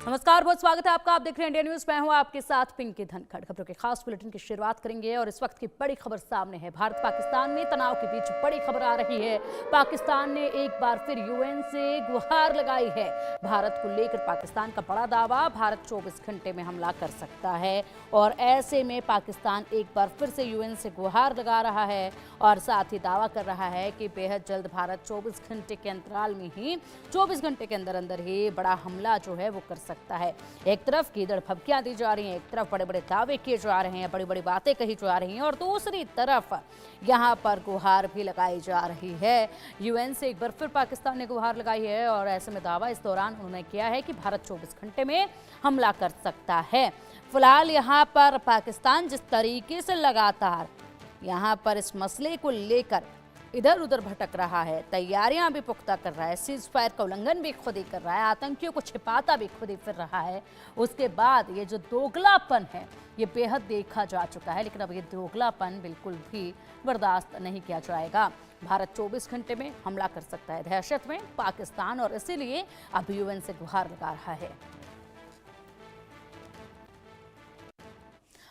नमस्कार, बहुत स्वागत है आपका। आप देख रहे हैं इंडिया न्यूज। मैं हूं आपके साथ पिंकी धनखड़। खबरों के खास बुलेटिन की शुरुआत करेंगे और इस वक्त की बड़ी खबर सामने है। भारत पाकिस्तान में तनाव के बीच बड़ी खबर आ रही है। पाकिस्तान ने एक बार फिर यूएन से गुहार लगाई है। भारत को लेकर पाकिस्तान का बड़ा दावा, भारत 24 घंटे में हमला कर सकता है और ऐसे में पाकिस्तान एक बार फिर से यूएन से गुहार लगा रहा है और साथ ही दावा कर रहा है कि बेहद जल्द भारत 24 घंटे के अंतराल में ही 24 घंटे के अंदर अंदर ही बड़ा हमला जो है वो कर सकता है। एक तरफ कीदड़ फबकियां दी जा रही हैं, एक तरफ बड़े बड़े दावे किए जा रहे हैं, बड़ी बड़ी बातें कही जा रही हैं और दूसरी तरफ यहां पर गुहार भी लगाई जा रही है। यूएन से एक बार फिर पाकिस्तान ने गुहार लगाई है और ऐसे में दावा इस दौरान उन्होंने किया है कि भारत 24 घंटे में हमला कर सकता है। फिलहाल यहां पर पाकिस्तान जिस तरीके से लगातार यहां पर इस मसले को लेकर इधर उधर भटक रहा है, तैयारियां भी पुख्ता कर रहा है, सीज फायर का उल्लंघन भी खुद ही कर रहा है, आतंकियों को छिपाता भी खुद ही फिर रहा है, उसके बाद ये जो दोगलापन है ये बेहद देखा जा चुका है। लेकिन अब ये दोगलापन बिल्कुल भी बर्दाश्त नहीं किया जाएगा। भारत 24 घंटे में हमला कर सकता है दहशत में पाकिस्तान और इसीलिए अब यूएन से गुहार लगा रहा है।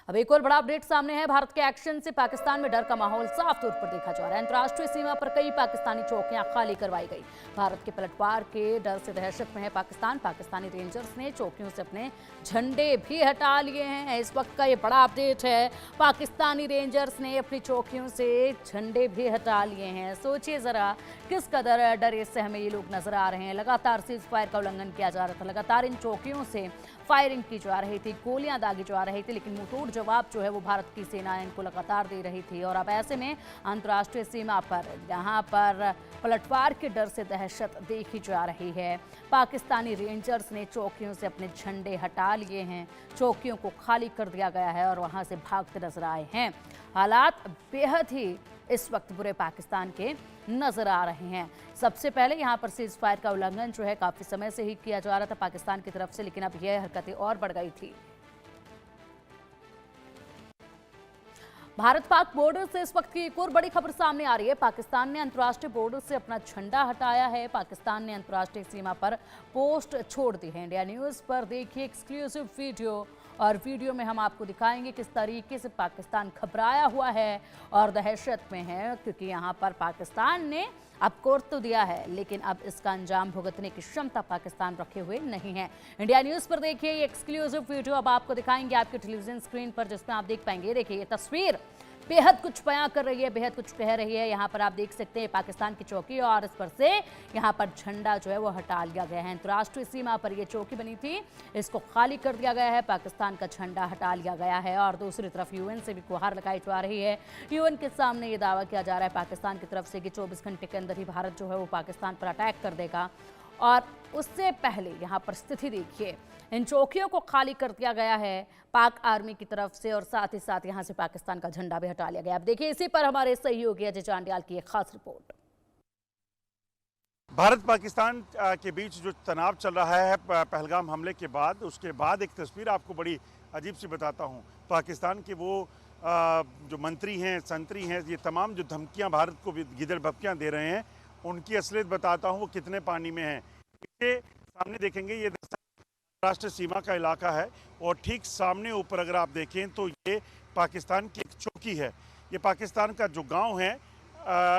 अब एक और बड़ा अपडेट सामने है। भारत के एक्शन से पाकिस्तान में डर का माहौल साफ तौर पर देखा जा रहा है। अंतर्राष्ट्रीय सीमा पर कई पाकिस्तानी चौकियां खाली करवाई गई। भारत के पलटवार के डर से दहशत में है पाकिस्तान। पाकिस्तानी रेंजर्स ने चौकियों से अपने झंडे भी हटा लिए हैं। इस वक्त का ये बड़ा अपडेट है। पाकिस्तानी रेंजर्स ने अपनी चौकियों से झंडे भी हटा लिए हैं। सोचिए जरा किस कदर डरे से हमें ये लोग नजर आ रहे हैं। लगातार सीज फायर का उल्लंघन किया जा रहा था, लगातार इन चौकियों से फायरिंग की जा रही थी, गोलियां दागी जा रही थी, लेकिन मुंहतोड़ जवाब जो है वो भारत की सेना इनको लगातार दे रही थी। और अब ऐसे में अंतर्राष्ट्रीय सीमा पर यहाँ पर पलटवार के डर से दहशत देखी जा रही है। पाकिस्तानी रेंजर्स ने चौकियों से अपने झंडे हटा लिए हैं, चौकियों को खाली कर दिया गया है और वहां से भागते नजर आए हैं। हालात बेहद ही इस वक्त बुरे पाकिस्तान के नजर आ रहे हैं। सबसे पहले यहां पर सीज फायर का उल्लंघन जो है काफी समय से ही किया जा रहा था पाकिस्तान की तरफ से, लेकिन अब यह हरकतें और बढ़ गई थी। भारत पाक बॉर्डर से इस वक्त की एक और बड़ी खबर सामने आ रही है। पाकिस्तान ने अंतर्राष्ट्रीय बॉर्डर से अपना झंडा हटाया है। पाकिस्तान ने अंतर्राष्ट्रीय सीमा पर पोस्ट छोड़ दी है। इंडिया न्यूज पर देखिए एक्सक्लूसिव वीडियो और वीडियो में हम आपको दिखाएंगे किस तरीके से पाकिस्तान घबराया हुआ है और दहशत में है, क्योंकि यहाँ पर पाकिस्तान ने अब कोर्ट तो दिया है लेकिन अब इसका अंजाम भुगतने की क्षमता पाकिस्तान रखे हुए नहीं है। इंडिया न्यूज पर देखिए ये एक्सक्लूसिव वीडियो अब आपको दिखाएंगे आपके टेलीविजन स्क्रीन पर, जिसमें आप देख पाएंगे। देखिए ये तस्वीर बेहद कुछ बयां कर रही है, बेहद कुछ कह रही है। यहाँ पर आप देख सकते हैं पाकिस्तान की चौकी और इस पर से यहाँ पर झंडा जो है वो हटा लिया गया है। अंतर्राष्ट्रीय सीमा पर ये चौकी बनी थी, इसको खाली कर दिया गया है, पाकिस्तान का झंडा हटा लिया गया है और दूसरी तरफ यूएन से भी गुहार लगाई जा रही है। यूएन के सामने ये दावा किया जा रहा है पाकिस्तान की तरफ से कि 24 घंटे के अंदर ही भारत जो है वो पाकिस्तान पर अटैक कर देगा। और उससे पहले यहाँ पर स्थिति देखिए, इन चौकियों को खाली कर दिया गया है पाक आर्मी की तरफ से और साथ ही साथ यहाँ से पाकिस्तान का झंडा भी हटा लिया गया। अब देखिए इसी पर हमारे सहयोगी अजय चांडियाल की एक खास रिपोर्ट। भारत पाकिस्तान के बीच जो तनाव चल रहा है पहलगाम हमले के बाद, उसके बाद एक तस्वीर आपको बड़ी अजीब सी बताता हूँ। पाकिस्तान के वो जो मंत्री हैं, संतरी हैं, ये तमाम जो धमकियाँ भारत को गिदड़ भपकियाँ दे रहे हैं, उनकी असलियत बताता हूँ वो कितने पानी में हैं। इसके सामने देखेंगे ये राष्ट्रीय सीमा का इलाका है और ठीक सामने ऊपर अगर आप देखें तो ये पाकिस्तान की एक चौकी है। ये पाकिस्तान का जो गांव है,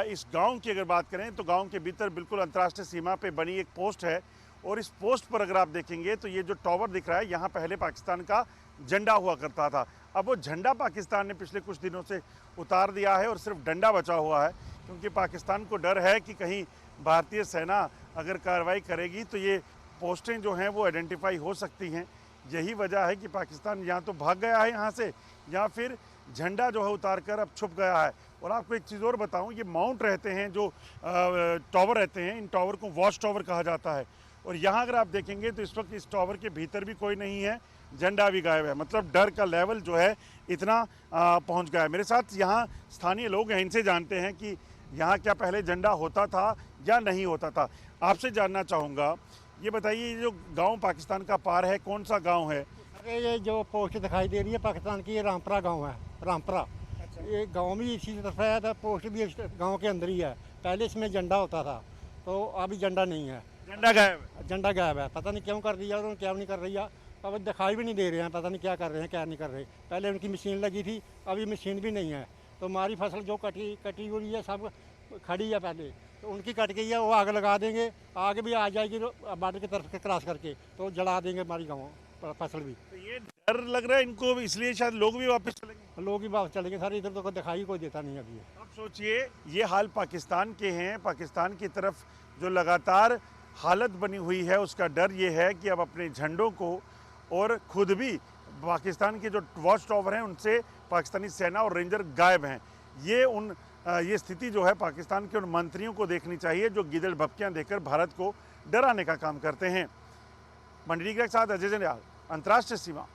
इस गांव की अगर बात करें तो गांव के भीतर बिल्कुल अंतर्राष्ट्रीय सीमा पे बनी एक पोस्ट है और इस पोस्ट पर अगर आप देखेंगे तो ये जो टावर दिख रहा है, यहाँ पहले पाकिस्तान का झंडा हुआ करता था। अब वो झंडा पाकिस्तान ने पिछले कुछ दिनों से उतार दिया है और सिर्फ डंडा बचा हुआ है, क्योंकि पाकिस्तान को डर है कि कहीं भारतीय सेना अगर कार्रवाई करेगी तो ये पोस्टें जो हैं वो आइडेंटिफाई हो सकती हैं। यही वजह है कि पाकिस्तान यहाँ तो भाग गया है यहाँ से, या फिर झंडा जो है उतार कर अब छुप गया है। और आपको एक चीज़ और बताऊँ, ये माउंट रहते हैं जो टावर रहते हैं, इन टावर को वॉच टावर कहा जाता है। और यहाँ अगर आप देखेंगे तो इस वक्त इस टावर के भीतर भी कोई नहीं है, झंडा भी गायब है। मतलब डर का लेवल जो है इतना पहुँच गया है। मेरे साथ यहाँ स्थानीय लोग हैं, इनसे जानते हैं कि यहाँ क्या पहले झंडा होता था या नहीं होता था। आपसे जानना चाहूँगा, ये बताइए ये जो गांव पाकिस्तान का पार है, कौन सा गांव है? अरे ये जो पोस्ट दिखाई दे रही है पाकिस्तान की, ये रामपुरा गांव है। रामपुरा अच्छा। ये गांव भी इसी तरफ है, तो पोस्ट भी इस गांव के अंदर ही है। पहले इसमें झंडा होता था, तो अभी झंडा नहीं है। झंडा गायब है। झंडा गायब है, पता नहीं क्यों कर दिया उन्होंने, क्या नहीं कर रही है। अब दिखाई भी नहीं दे रहे हैं, पता नहीं क्या कर रहे हैं क्या नहीं कर रहे। पहले उनकी मशीन लगी थी, अभी मशीन भी नहीं है। तो हमारी फसल जो कटी हुई है सब खड़ी है पहले, तो उनकी कट गई है, वो आग लगा देंगे, आग भी आ जाएगी बॉर्डर की तरफ क्रॉस करके, तो जला देंगे हमारी गाँव फसल भी। तो ये डर लग रहा है इनको, इसलिए शायद लोग भी वापस चलेंगे। लोग ही वापस चलेंगे सर, इधर तो कोई दिखाई कोई देता नहीं अभी। अब सोचिए ये हाल पाकिस्तान के हैं, पाकिस्तान की तरफ जो लगातार हालत बनी हुई है उसका डर ये है कि अब अपने झंडों को और खुद भी पाकिस्तान के जो वॉच टावर हैं उनसे पाकिस्तानी सेना और रेंजर गायब हैं। ये स्थिति जो है पाकिस्तान के उन मंत्रियों को देखनी चाहिए जो गिदड़ भपकियां देकर भारत को डराने का काम करते हैं। मंडली के साथ अजय जंडियाल, अंतर्राष्ट्रीय सीमा।